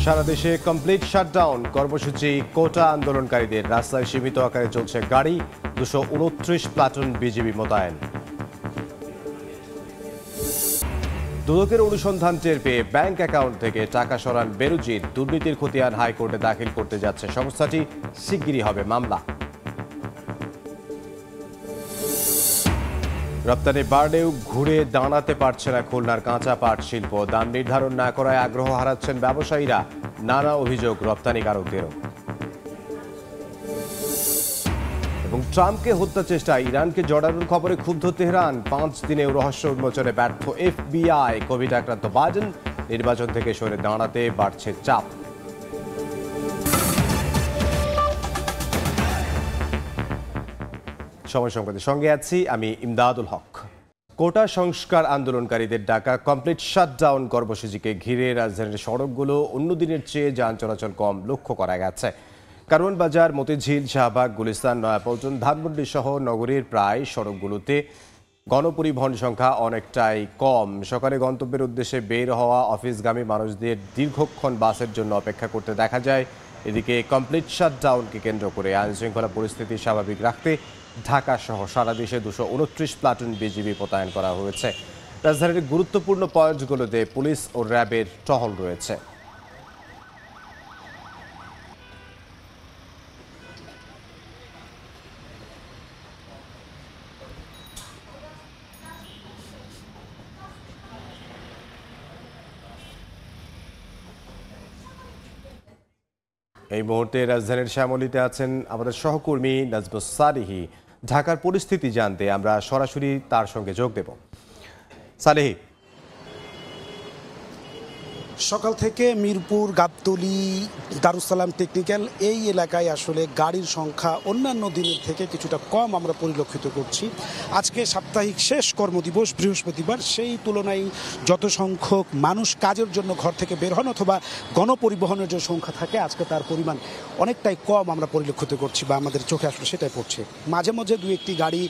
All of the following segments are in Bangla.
সারা দেশে কমপ্লিট শাটডাউন কর্মসূচি কোটা আন্দোলনকারীদের রাস্তায় সীমিত আকারে চলছে গাড়ি 229 প্লাটুন বিজিবি মোতায়েন। দুদকের অনুসন্ধান টের পেয়ে ব্যাংক অ্যাকাউন্ট থেকে টাকা সরান বেরুজির দুর্নীতির খতিয়ান হাইকোর্টে দাখিল করতে যাচ্ছে সংস্থাটি, শিগগিরই হবে মামলা। রপ্তানি বাড়লেও ঘুরে দাঁড়াতে পারছে না খুলনার কাঁচা পাট শিল্প। দাম নির্ধারণ না করায় আগ্রহ হারাচ্ছেন ব্যবসায়ীরা, নানা অভিযোগ রপ্তানিকারকদেরও। এবং ট্রাম্পকে হত্যা চেষ্টায় ইরানকে জড়ানোর খবরে ক্ষুব্ধ তেহরান। 5 দিনেও রহস্য উন্মোচনে ব্যর্থ FBI। কোভিড আক্রান্ত বাইডেন, নির্বাচন থেকে সরে দাঁড়াতে বাড়ছে চাপ। সময় সংবাদের সঙ্গে আছি আমি ইমদাদুল হক। কোটা সংস্কার আন্দোলনকারীদের ডাকা কমপ্লিট শাটডাউন কর্মসূচিকে ঘিরে রাজধানীর সড়কগুলো অন্যদিনের চেয়ে যান চলাচল কম লক্ষ্য করা গেছে। কারওয়ান বাজার, মতিঝিল, শাহবাগ, গুলিস্তান, নয়াপল্টন, ধানমন্ডি সহ নগরীর প্রায় সড়কগুলোতে গণপরিবহন সংখ্যা অনেকটাই কম। সকালে গন্তব্যের উদ্দেশ্যে বের হওয়া অফিসগামী মানুষদের দীর্ঘক্ষণ বাসের জন্য অপেক্ষা করতে দেখা যায়। এদিকে কমপ্লিট শাটডাউনকে কেন্দ্র করে আইনশৃঙ্খলা পরিস্থিতি স্বাভাবিক রাখতে ঢাকা সহ সারা দেশে 229 প্লাটুন বিজিবি মোতায়েন করা হয়েছে। রাজধানীর গুরুত্বপূর্ণ পয়েন্টগুলোতে পুলিশ ও র্যাবের টহল রয়েছে। এই মুহূর্তে রাজধানীর শ্যামলীতে আছেন আমাদের সহকর্মী নাজমুস সালিহি। ঢাকার পরিস্থিতি জানতে আমরা সরাসরি তার সঙ্গে যোগ দেব। সালিহি, সকাল থেকে মিরপুর, গাবতলী, দারুসালাম টেকনিক্যাল এই এলাকায় আসলে গাড়ির সংখ্যা অন্যান্য দিনের থেকে কিছুটা কম আমরা পরিলক্ষিত করছি। আজকে সাপ্তাহিক শেষ কর্মদিবস, বৃহস্পতিবার, সেই তুলনায় যত সংখ্যক মানুষ কাজের জন্য ঘর থেকে বের হন অথবা গণপরিবহনের যে সংখ্যা থাকে আজকে তার পরিমাণ অনেকটাই কম আমরা পরিলক্ষিত করছি বা আমাদের চোখে আসলে সেটাই পড়ছে। মাঝে মাঝে দু একটি গাড়ি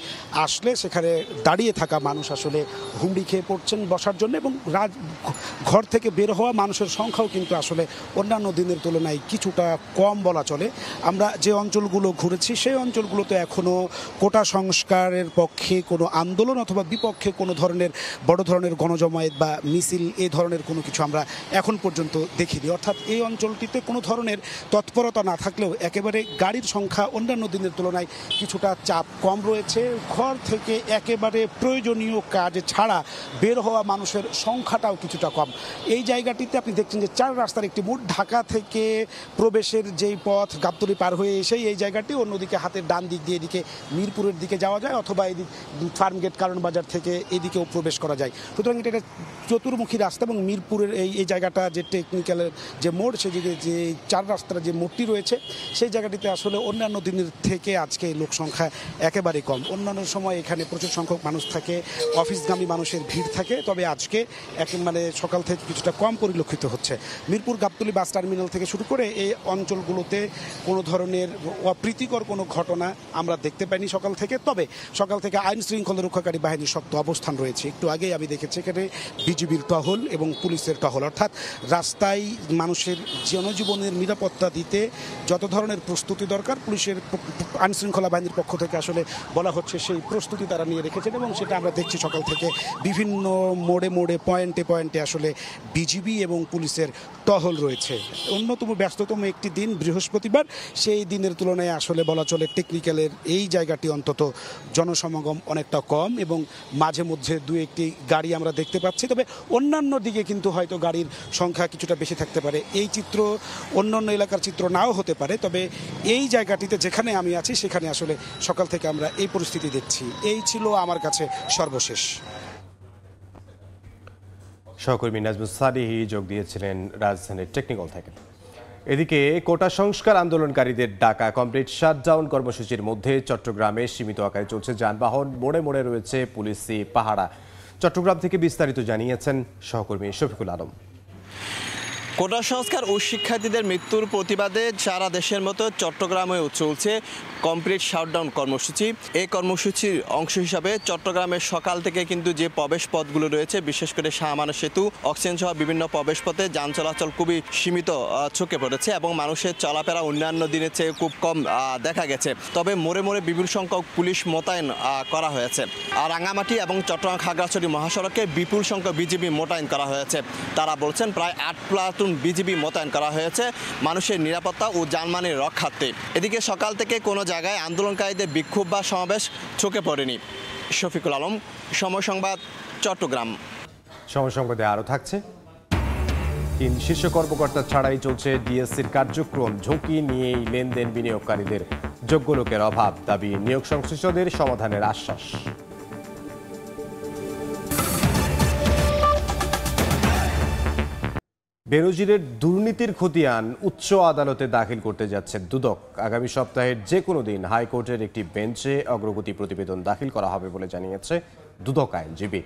আসলে সেখানে দাঁড়িয়ে থাকা মানুষ আসলে হুমড়ি খেয়ে পড়ছেন বসার জন্য, এবং ঘর থেকে বের হওয়া মানুষের সংখ্যাও কিন্তু আসলে অন্যান্য দিনের তুলনায় কিছুটা কম বলা চলে। আমরা যে অঞ্চলগুলো ঘুরেছি সেই অঞ্চলগুলোতে এখনও কোটা সংস্কারের পক্ষে কোনো আন্দোলন অথবা বিপক্ষে কোনো ধরনের বড় ধরনের গণজমায়েত বা মিছিল এই ধরনের কোনো কিছু আমরা এখন পর্যন্ত দেখিনি। অর্থাৎ এই অঞ্চলটিতে কোনো ধরনের তৎপরতা না থাকলেও একেবারে গাড়ির সংখ্যা অন্যান্য দিনের তুলনায় কিছুটা চাপ কম রয়েছে। ঘর থেকে একেবারে প্রয়োজনীয় কাজ ছাড়া বের হওয়া মানুষের সংখ্যাটাও কিছুটা কম। এই জায়গাটিতে আপনি দেখছেন যে 4 রাস্তার একটি মোড়। ঢাকা থেকে প্রবেশের যেই পথ গাবতলী পার হয়ে এসেই এই জায়গাটি, অন্যদিকে হাতের ডান দিক দিয়ে এদিকে মিরপুরের দিকে যাওয়া যায় অথবা এদিক ফার্মগেট, কারওয়ান বাজার থেকে এদিকেও প্রবেশ করা যায়। সুতরাং এটা একটা চতুর্মুখী রাস্তা এবং মিরপুরের এই জায়গাটা যে টেকনিক্যালের যে মোড়, সেদিকে যে 4 রাস্তার যে মোড়টি রয়েছে সেই জায়গাটিতে আসলে অন্যান্য দিনের থেকে আজকে লোক সংখ্যা একেবারে কম। অন্যান্য সময় এখানে প্রচুর সংখ্যক মানুষ থাকে, অফিসগামী মানুষের ভিড় থাকে, তবে আজকে মানে সকাল থেকে কিছুটা কম পরিলক্ষিত হচ্ছে। মিরপুর গাবতলী বাস টার্মিনাল থেকে শুরু করে এই অঞ্চলগুলোতে কোনো ধরনের অপ্রীতিকর কোনো ঘটনা আমরা দেখতে পাইনি সকাল থেকে। তবে সকাল থেকে আইন শৃঙ্খলা রক্ষাকারী বাহিনীর শক্ত অবস্থান রয়েছে। একটু আগেই আমি দেখেছি এখানে বিজিবির টহল এবং পুলিশের টহল, অর্থাৎ রাস্তায় মানুষের জনজীবনের নিরাপত্তা দিতে যত ধরনের প্রস্তুতি দরকার পুলিশের আইন শৃঙ্খলা বাহিনীর পক্ষ থেকে আসলে বলা হচ্ছে সেই প্রস্তুতি তারা নিয়ে রেখেছেন, এবং সেটা আমরা দেখছি সকাল থেকে বিভিন্ন মোড়ে মোড়ে পয়েন্টে পয়েন্টে আসলে বিজিবি এবং পুলিশের টহল রয়েছে। অন্যতম ব্যস্ততম একটি দিন বৃহস্পতিবার, সেই দিনের তুলনায় আসলে বলা চলে টেকনিক্যালের এই জায়গাটি অন্তত জনসমাগম অনেকটা কম এবং মাঝে মধ্যে দু একটি গাড়ি আমরা দেখতে পাচ্ছি। তবে অন্যান্য দিকে কিন্তু হয়তো গাড়ির সংখ্যা কিছুটা বেশি থাকতে পারে। এই চিত্র অন্যান্য এলাকার চিত্র নাও হতে পারে, তবে এই জায়গাটিতে যেখানে আমি আছি সেখানে আসলে সকাল থেকে আমরা এই পরিস্থিতি দেখছি। এই ছিল আমার কাছে সর্বশেষ। সহকর্মী নাজমুস সালিহি যোগ দিয়েছিলেন রাজধানীর টেকনিক্যাল থেকে। এদিকে কোটা সংস্কার আন্দোলনকারীদের ডাকা কমপ্লিট শাটডাউন কর্মসূচির মধ্যে চট্টগ্রামে সীমিত আকারে চলছে যানবাহন, মোড়ে মোড়ে রয়েছে পুলিশি পাহারা। চট্টগ্রাম থেকে বিস্তারিত জানিয়েছেন সহকর্মী শফিকুল আলম। কোটা সংস্কার ও শিক্ষার্থীদের মৃত্যুর প্রতিবাদে সারা দেশের মতো চট্টগ্রামেও চলছে কমপ্লিট শাটডাউন কর্মসূচি। এই কর্মসূচির অংশ হিসাবে চট্টগ্রামের সকাল থেকে কিন্তু যে প্রবেশ পথগুলো রয়েছে, বিশেষ করে শাহমানা সেতু, অক্সিজেন সহ বিভিন্ন প্রবেশ পথে যান চলাচল খুবই সীমিত চোখে পড়েছে এবং মানুষের চলাফেরা অন্যান্য দিনের চেয়ে খুব কম দেখা গেছে। তবে মোড়ে মোড়ে বিপুল সংখ্যক পুলিশ মোতায়েন করা হয়েছে। আর রাঙামাটি এবং চট্টগ্রাম খাগড়াছড়ি মহাসড়কে বিপুল সংখ্যক বিজিবি মোতায়েন করা হয়েছে। তারা বলছেন প্রায় 8 প্লাটুন বিজিবি মোতায়েন করা হয়েছে মানুষের নিরাপত্তা ও জানমালের রক্ষার্থে। এদিকে সকাল থেকে কোনো জায়গায় আন্দোলনকারীদের বিক্ষোভ বা সমাবেশ চোখে পড়েনি। শফিকুল আলম, সময় সংবাদ, চট্টগ্রাম। সময় সংবাদে আরও থাকছে, 3 শীর্ষ কর্মকর্তা ছাড়াই চলছে ডিএসসির কার্যক্রম। ঝুঁকি নিয়েই লেনদেন, বিনিয়োগকারীদের যোগ্য লোকের অভাব, দাবি নিয়োগ সংশ্লিষ্টদের সমাধানের আশ্বাস। বেনজিরের দুর্নীতির খতিয়ান উচ্চ আদালতে দাখিল করতে যাচ্ছে দুদক। আগামী সপ্তাহের যে কোনো দিন হাইকোর্টের একটি বেঞ্চে অগ্রগতি প্রতিবেদন দাখিল করা হবে বলে জানিয়েছে দুদক আইনজীবী।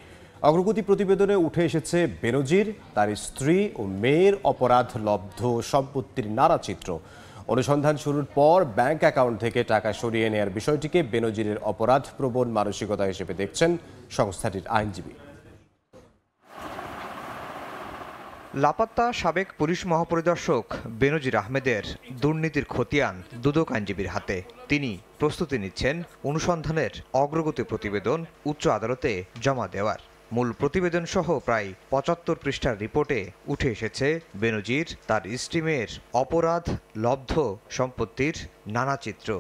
অগ্রগতি প্রতিবেদনে উঠে এসেছে বেনজির, তার স্ত্রী ও মেয়ের অপরাধ লব্ধ সম্পত্তির নানা চিত্র। অনুসন্ধান শুরুর পর ব্যাংক অ্যাকাউন্ট থেকে টাকা সরিয়ে নেয়ার বিষয়টিকে বেনজিরের অপরাধ প্রবণ মানসিকতা হিসেবে দেখছেন সংস্থাটির আইনজীবী। লাপাত্তা সাবেক পুলিশ মহাপরিদর্শক বেনজির আহমেদের দুর্নীতির খতিয়ান দুদক আইনজীবীর হাতে। তিনি প্রস্তুতি নিচ্ছেন অনুসন্ধানের অগ্রগতি প্রতিবেদন উচ্চ আদালতে জমা দেওয়ার। মূল প্রতিবেদন সহ প্রায় 75 পৃষ্ঠার রিপোর্টে উঠে এসেছে বেনজির, তার স্ত্রী মেয়ের অপরাধ লব্ধ সম্পত্তির নানা চিত্র।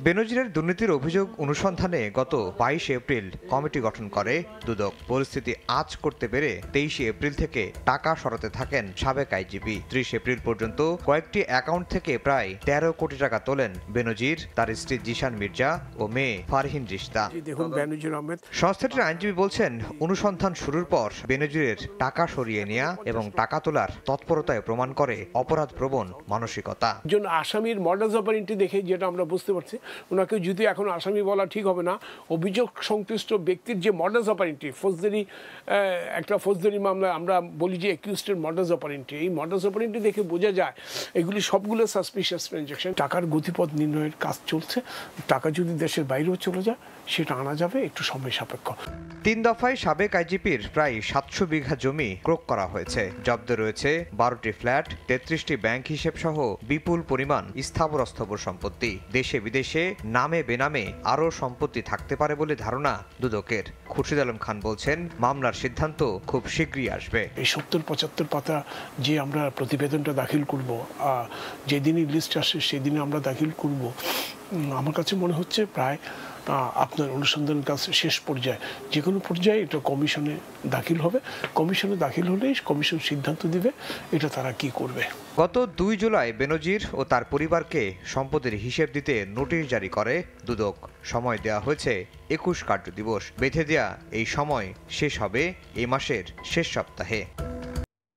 বেনজিরের দুর্নীতির অভিযোগ অনুসন্ধানে গত 22 এপ্রিল কমিটি গঠন করে দুদক। পরিস্থিতি আঁচ করতে পেরে 23 এপ্রিল থেকে টাকা সরাতে থাকেন সাবেক আইজিপি। 30 এপ্রিল পর্যন্ত কয়েকটি অ্যাকাউন্ট থেকে প্রায় 13 কোটি টাকা তোলেন বেনজির, তার স্ত্রী জিশান মির্জা ও মেয়ে ফারহিন রিশতা। সংস্থাটির আইনজীবী বলছেন, অনুসন্ধান শুরুর পর বেনজিরের টাকা সরিয়ে নেওয়া এবং টাকা তোলার তৎপরতায় প্রমাণ করে অপরাধ প্রবণ মানসিকতা। একজন আসামির মডাস অপারেন্ডি দেখে যেটা আমরা বুঝতে পারছি, ওনাকে যদি এখন আসামি বলা ঠিক হবে না, অভিযোগ সংশ্লিষ্ট ব্যক্তির যে মডাস অপারেন্ডি, একটা ফৌজদারি মামলায় আমরা বলি যে অ্যাকিউজডের মডাস অপারেন্ডি, এই মডাস অপারেন্ডি দেখে বোঝা যায় এগুলি সবগুলো সাসপিশিয়াস ট্রানজাকশন। টাকার গতিপথ নির্ণয়ের কাজ চলছে। টাকা যদি দেশের বাইরেও চলে যায় সেটা আনা যাবে, একটু সময় সাপেক্ষ। 3 দফায় সাবেক আইজিপির প্রায় 700 বিঘা জমি ক্রয় করা হয়েছে। জব্দে রয়েছে 12টি ফ্ল্যাট, 33টি ব্যাংক হিসেব সহ বিপুল পরিমাণ স্থাবর অস্থাবর সম্পত্তি। দেশে বিদেশে নামে বেনামে আরও সম্পত্তি থাকতে পারে বলে ধারণা দুদকের। খুরশিদ আলম খান বলছেন, মামলার সিদ্ধান্ত খুব শীঘ্রই আসবে। এই 70-75 পাতা যে আমরা প্রতিবেদনটা দাখিল করব, যেদিনই লিস্ট আসে সেদিনে আমরা দাখিল করব। আমার কাছে মনে হচ্ছে প্রায় আপনার অনুসন্ধান কাজ শেষ পর্যায়ে, যে কোনো পর্যায়ে এটা কমিশনে দাখিল হবে। কমিশনে দাখিল হলেই কমিশন সিদ্ধান্ত দিবে এটা তারা কি করবে। গত 2 জুলাই বেনজির ও তার পরিবারকে সম্পদের হিসেব দিতে নোটিশ জারি করে দুদক। সময় দেওয়া হয়েছে 21 কার্যদিবস। বেঁধে দেয়া এই সময় শেষ হবে এই মাসের শেষ সপ্তাহে।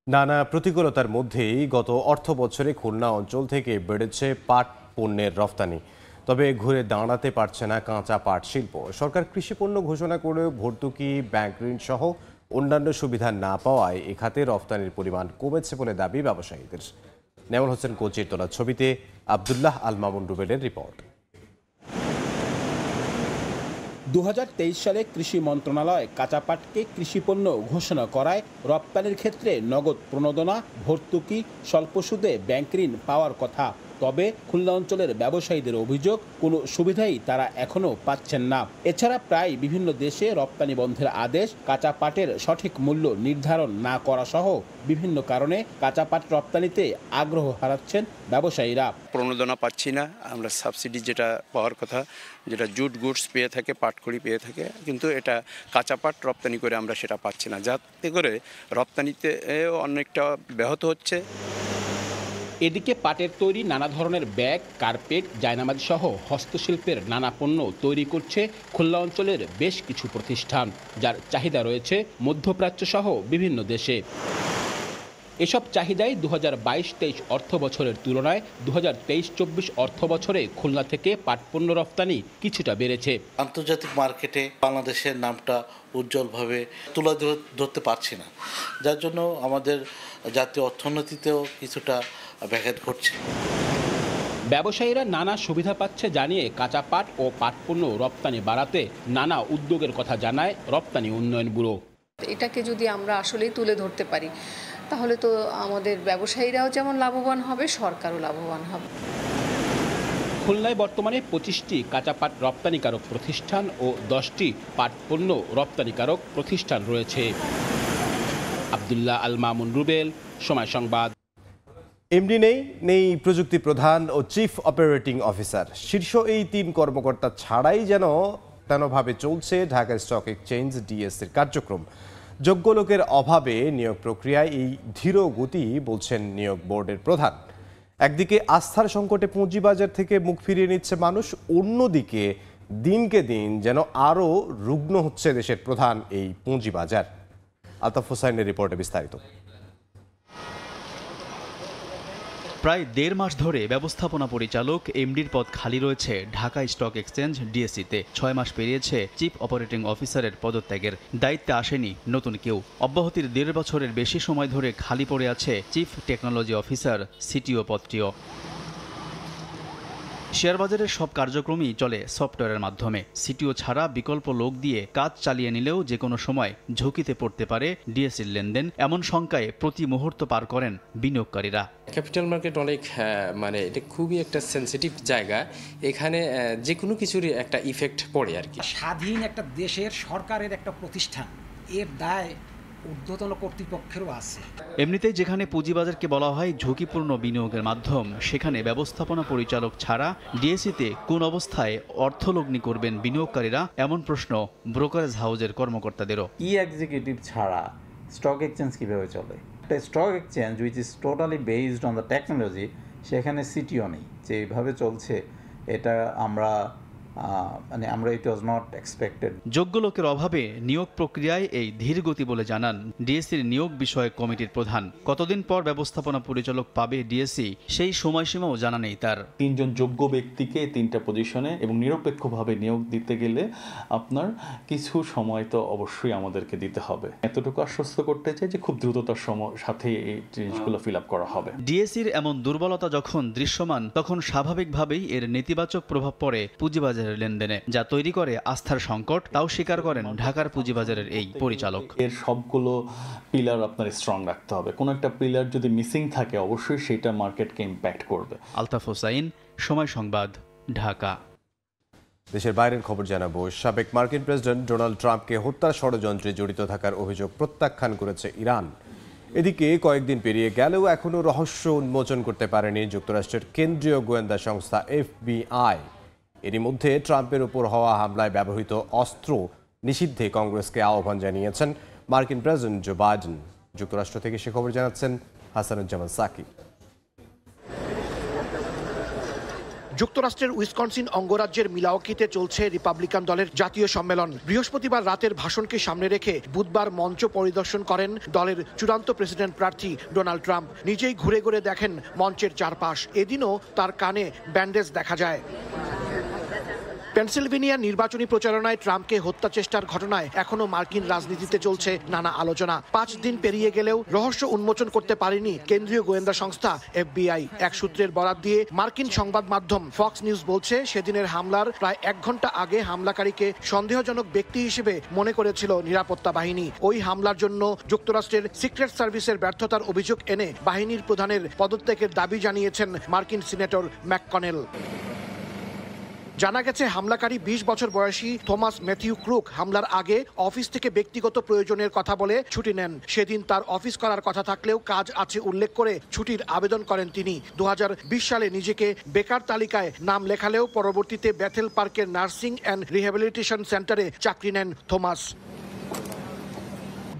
নানা প্রতিকূলতার মধ্যেই গত অর্থ বছরে খুলনা অঞ্চল থেকে বেড়েছে পাট পণ্যের রফতানি। তবে ঘুরে দাঁড়াতে পারছে না কাঁচা পাট শিল্প। সরকার কৃষি পণ্য ঘোষণা করেও ভর্তুকি, ব্যাংক ঋণ সহ অন্যান্য সুবিধা না পাওয়ায় এ খাতে রফতানির পরিমাণ কমেছে বলে দাবি ব্যবসায়ীদের। নেমল হোসেন কোচির তোলা ছবিতে আবদুল্লাহ আল মামুন রুবেলের রিপোর্ট। 2023 সালে কৃষি মন্ত্রণালয় কাঁচা পাটকে কৃষিপণ্য ঘোষণা করায় রপ্তানির ক্ষেত্রে নগদ প্রণোদনা, ভর্তুকি, স্বল্প সুদে ব্যাংক ঋণ পাওয়ার কথা। তবে খুলনা অঞ্চলের ব্যবসায়ীদের অভিযোগ, কোনো সুবিধাই তারা এখনও পাচ্ছেন না। এছাড়া প্রায় বিভিন্ন দেশে রপ্তানি বন্ধের আদেশ, কাঁচা পাটের সঠিক মূল্য নির্ধারণ না করা সহ বিভিন্ন কারণে কাঁচা পাট রপ্তানিতে আগ্রহ হারাচ্ছেন ব্যবসায়ীরা। প্রণোদনা পাচ্ছি না আমরা, সাবসিডি যেটা পাওয়ার কথা, যেটা জুট গুডস পেয়ে থাকে, পাটখড়ি পেয়ে থাকে, কিন্তু এটা কাঁচা পাট রপ্তানি করে আমরা সেটা পাচ্ছি না, যাতে করে রপ্তানিতে অনেকটা ব্যাহত হচ্ছে। এদিকে পাটের তৈরি নানা ধরনের ব্যাগ, কার্পেট, জায়নামাজ সহ হস্তশিল্পের নানা পণ্য তৈরি করছে খুলনা অঞ্চলের বেশ কিছু প্রতিষ্ঠান, যার চাহিদা রয়েছে মধ্যপ্রাচ্য সহ বিভিন্ন দেশে। এসব চাহিদায় 2022-23 অর্থ বছরের তুলনায় 2023-24 অর্থ বছরে খুলনা থেকে পাটপণ্য রপ্তানি কিছুটা বেড়েছে। আন্তর্জাতিক মার্কেটে বাংলাদেশের নামটা উজ্জ্বলভাবে তুলে ধরতে পারছি না, যার জন্য আমাদের জাতীয় অর্থনীতিতেও কিছুটা ব্যাঘাত ঘটছে। ব্যবসায়ীরা নানা সুবিধা পাচ্ছে জানিয়ে কাঁচা পাট ও পাটপণ্য রপ্তানি বাড়াতে নানা উদ্যোগের কথা জানায় রপ্তানি উন্নয়ন ব্যুরো। এটাকে যদি আমরা আসলেই তুলে ধরতে পারি তাহলে তো আমাদের ব্যবসায়ীরাও যেমন লাভবান হবে, সরকারও লাভবান হবে। খুলনায় বর্তমানে 25টি কাঁচা পাট রপ্তানিকারক প্রতিষ্ঠান ও 10টি পাটপণ্য রপ্তানিকারক প্রতিষ্ঠান রয়েছে। আব্দুল্লাহ আল মামুন রুবেল, সময় সংবাদ। এমডি নেই প্রযুক্তি প্রধান ও চিফ অপারেটিং অফিসার। শীর্ষ এই 3 কর্মকর্তা ছাড়াই যেন তেনভাবে চলছে ঢাকা স্টক এক্সচেঞ্জ ডিএসসির কার্যক্রম। যোগ্য লোকের অভাবে নিয়োগ প্রক্রিয়ায় এই ধীর গতি বলছেন নিয়োগ বোর্ডের প্রধান। একদিকে আস্থার সংকটে পুঁজিবাজার থেকে মুখ ফিরিয়ে নিচ্ছে মানুষ, অন্যদিকে দিনকে দিন যেন আরও রুগ্ন হচ্ছে দেশের প্রধান এই পুঁজিবাজার। আলতাফ হোসাইনের রিপোর্টে বিস্তারিত। প্রায় 1.5 মাস ধরে ব্যবস্থাপনা পরিচালক এমডির পদ খালি রয়েছে ঢাকা স্টক এক্সচেঞ্জ ডিএসসিতে। 6 মাস পেরিয়েছে চিফ অপারেটিং অফিসারের পদত্যাগের, দায়িত্বে আসেনি নতুন কেউ। অব্যাহতির 1.5 বছরের বেশি সময় ধরে খালি পড়ে আছে চিফ টেকনোলজি অফিসার সিটিও পদটিও। শেয়ারবাজারের সব কার্যক্রমই চলে সফটওয়্যারের মাধ্যমে। সিটিও ছাড়া বিকল্প লোক দিয়ে কাজ চালিয়ে নিলেও যে কোনো সময় ঝুঁকিতে পড়তে পারে ডিএসসির লেনদেন, এমন শঙ্কায় প্রতি মুহূর্ত পার করেন বিনিয়োগকারীরা। ক্যাপিটাল মার্কেট অনেক এটা খুবই একটা সেন্সিটিভ জায়গা, এখানে যে কোনো কিছুরই একটা ইফেক্ট পড়ে আর কি। স্বাধীন একটা দেশের সরকারের একটা প্রতিষ্ঠান, এর দায় ঊর্ধ্বতন কর্তৃপক্ষেরও আছে। এমনিতেই যেখানে পুঁজিবাজারকে বলা হয় ঝুঁকিপূর্ণ বিনিয়োগের মাধ্যম, সেখানে ব্যবস্থাপনা পরিচালক ছাড়া ডিএসসিতে কোন অবস্থায় অর্থলগ্নি করবেন বিনিয়োগকারীরা, এমন প্রশ্ন ব্রোকারেজ হাউসের কর্মকর্তাদেরও। এক্সিকিউটিভ ছাড়া স্টক এক্সচেঞ্জ কিভাবে চলে? একটা stock exchange which is totally based on the technology, সেখানে সিটিও নেই। যেভাবে চলছে এটা আমরা ইট ওয়াজ নট এক্সপেক্টেড। যোগ্য লোকের অভাবে নিয়োগ প্রক্রিয়ায় এই ধীর গতি বলে জানান ডিএসসির নিয়োগ বিষয়ক কমিটির প্রধান। কতদিন পর ব্যবস্থাপনা পরিচালক পাবে ডিএসসি, সেই সময়সীমাও জানা নেই তার। 3 জন যোগ্য ব্যক্তিকে 3টা পজিশনে এবং নিরপেক্ষভাবে নিয়োগ দিতে গেলে আপনার কিছু সময় তো অবশ্যই আমাদেরকে দিতে হবে। এতটুকু আশ্বস্ত করতে চাই যে খুব দ্রুততার সাথে এই জিনিসগুলো ফিল আপ করা হবে। ডিএসসির এমন দুর্বলতা যখন দৃশ্যমান, তখন স্বাভাবিকভাবেই এর নেতিবাচক প্রভাব পড়ে পুঁজিবাজার লেনদেনে, যা তৈরি করে আস্থার সংকট। তাও স্বীকার করেন ঢাকার পুঁজিবাজারের এই পরিচালক। এর সবগুলো পিলার আপনার স্ট্রং রাখতে হবে। কোন একটা পিলার যদি মিসিং থাকে অবশ্যই সেটা মার্কেটকে ইম্প্যাক্ট করবে। আলতাফ হোসাইন, সময় সংবাদ, ঢাকা। দেশের বাইরের খবর জানাবো। সাবেক মার্কিন প্রেসিডেন্ট ডোনাল্ড ট্রাম্পকে হত্যার ষড়যন্ত্রে জড়িত থাকার অভিযোগ প্রত্যাখ্যান করেছে ইরান। এদিকে কয়েকদিন পেরিয়ে গেলেও এখনও রহস্য উন্মোচন করতে পারেনি যুক্তরাষ্ট্রের কেন্দ্রীয় গোয়েন্দা সংস্থা FBI। এরই মধ্যে ট্রাম্পের উপর হওয়া হামলায় ব্যবহৃত অস্ত্র নিষিদ্ধে কংগ্রেসকে আহ্বান জানিয়েছেন মার্কিন প্রেসিডেন্ট জো বাইডেন। যুক্তরাষ্ট্র থেকে সে খবর জানাচ্ছেন হাসানুজ্জামান সাকিব। যুক্তরাষ্ট্রের উইসকনসিন অঙ্গরাজ্যের মিলাওকিতে চলছে রিপাবলিকান দলের জাতীয় সম্মেলন। বৃহস্পতিবার রাতের ভাষণকে সামনে রেখে বুধবার মঞ্চ পরিদর্শন করেন দলের চূড়ান্ত প্রেসিডেন্ট প্রার্থী ডোনাল্ড ট্রাম্প। নিজেই ঘুরে ঘুরে দেখেন মঞ্চের চারপাশ। এদিনও তার কানে ব্যান্ডেজ দেখা যায়। পেনসিলভেনিয়ার নির্বাচনী প্রচারণায় ট্রাম্পকে হত্যা চেষ্টার ঘটনায় এখনো মার্কিন রাজনীতিতে চলছে নানা আলোচনা। 5 দিন পেরিয়ে গেলেও রহস্য উন্মোচন করতে পারেনি কেন্দ্রীয় গোয়েন্দা সংস্থা FBI। এক সূত্রের বরাত দিয়ে মার্কিন সংবাদ মাধ্যম ফক্স নিউজ বলছে, সেদিনের হামলার প্রায় 1 ঘন্টা আগে হামলাকারীকে সন্দেহজনক ব্যক্তি হিসেবে মনে করেছিল নিরাপত্তা বাহিনী। ওই হামলার জন্য যুক্তরাষ্ট্রের সিক্রেট সার্ভিসের ব্যর্থতার অভিযোগ এনে বাহিনীর প্রধানের পদত্যাগের দাবি জানিয়েছেন মার্কিন সিনেটর ম্যাককনেল। জানা গেছে হামলাকারী 20 বছর বয়সী থমাস ম্যাথিউ ক্রুক হামলার আগে অফিস থেকে ব্যক্তিগত প্রয়োজনের কথা বলে ছুটি নেন। সেদিন তার অফিস করার কথা থাকলেও কাজ আছে উল্লেখ করে ছুটির আবেদন করেন তিনি। 2020 সালে নিজেকে বেকার তালিকায় নাম লেখালেও পরবর্তীতে ব্যাথেল পার্কের নার্সিং অ্যান্ড রিহ্যাবিলিটেশন সেন্টারে চাকরি নেন থমাস।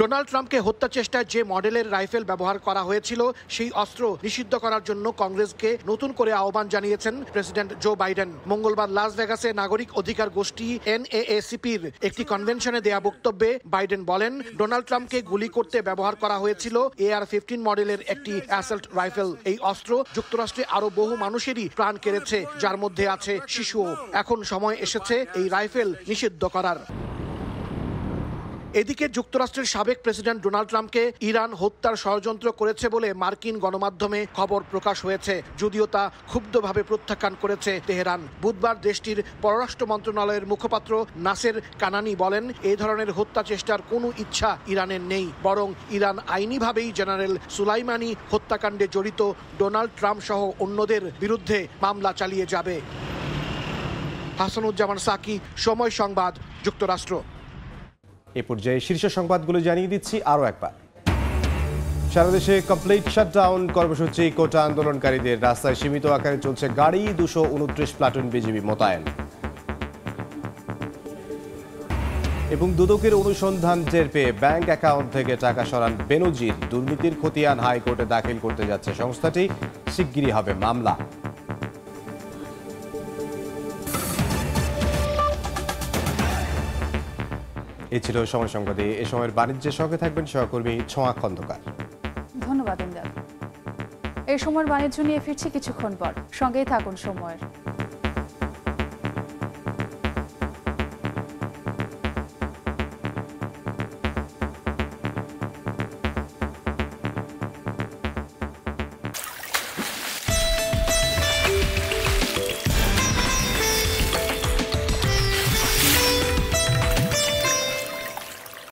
ডোনাল্ড ট্রাম্পকে হত্যা চেষ্টায় যে মডেলের রাইফেল ব্যবহার করা হয়েছিল সেই অস্ত্র নিষিদ্ধ করার জন্য কংগ্রেসকে নতুন করে আহ্বান জানিয়েছেন প্রেসিডেন্ট জো বাইডেন। মঙ্গলবার লাস ভেগাসে নাগরিক অধিকার গোষ্ঠী NAACPর একটি কনভেনশনে দেয়া বক্তব্যে বাইডেন বলেন, ডোনাল্ড ট্রাম্পকে গুলি করতে ব্যবহার করা হয়েছিল AR-15 মডেলের একটি অ্যাসল্ট রাইফেল। এই অস্ত্র যুক্তরাষ্ট্রে আরো বহু মানুষেরই প্রাণ কেড়েছে, যার মধ্যে আছে শিশুও। এখন সময় এসেছে এই রাইফেল নিষিদ্ধ করার। এদিকে যুক্তরাষ্ট্রের সাবেক প্রেসিডেন্ট ডোনাল্ড ট্রাম্পকে ইরান হত্যার ষড়যন্ত্র করেছে বলে মার্কিন গণমাধ্যমে খবর প্রকাশ হয়েছে, যদিও তা ক্ষুব্ধভাবে প্রত্যাখ্যান করেছে তেহরান। বুধবার দেশটির পররাষ্ট্র মন্ত্রণালয়ের মুখপাত্র নাসের কানানি বলেন, এই ধরনের হত্যা চেষ্টার কোনো ইচ্ছা ইরানের নেই, বরং ইরান আইনিভাবেই জেনারেল সুলাইমানি হত্যাকাণ্ডে জড়িত ডোনাল্ড ট্রাম্প সহ অন্যদের বিরুদ্ধে মামলা চালিয়ে যাবে। হাসানুজ্জামান সাকি, সময় সংবাদ, যুক্তরাষ্ট্র। এ পর্যায়ে শীর্ষ সংবাদগুলো জানিয়ে দিচ্ছি আরও একবার। সারা দেশে কমপ্লিট শাটডাউন কর্মসূচি, কোটা আন্দোলনকারীদের রাস্তায় সীমিত আকারে চলছে গাড়ি, 229 প্লাটুন বিজিবি মোতায়েন। এবং দুদকের অনুসন্ধান টের পেয়ে ব্যাংক অ্যাকাউন্ট থেকে টাকা সরান বেনজির। দুর্নীতির খতিয়ান হাইকোর্টে দাখিল করতে যাচ্ছে সংস্থাটি, শিগগিরই হবে মামলা। এই ছিল সময় সংবাদে। এ সময়ের বাণিজ্যের সঙ্গে থাকবেন সহকর্মী ছোঁয়া খন্দকার। ধন্যবাদ ইমদাদ। এই সময়ের বাণিজ্য নিয়ে ফিরছি কিছুক্ষণ পর, সঙ্গেই থাকুন সময়ের।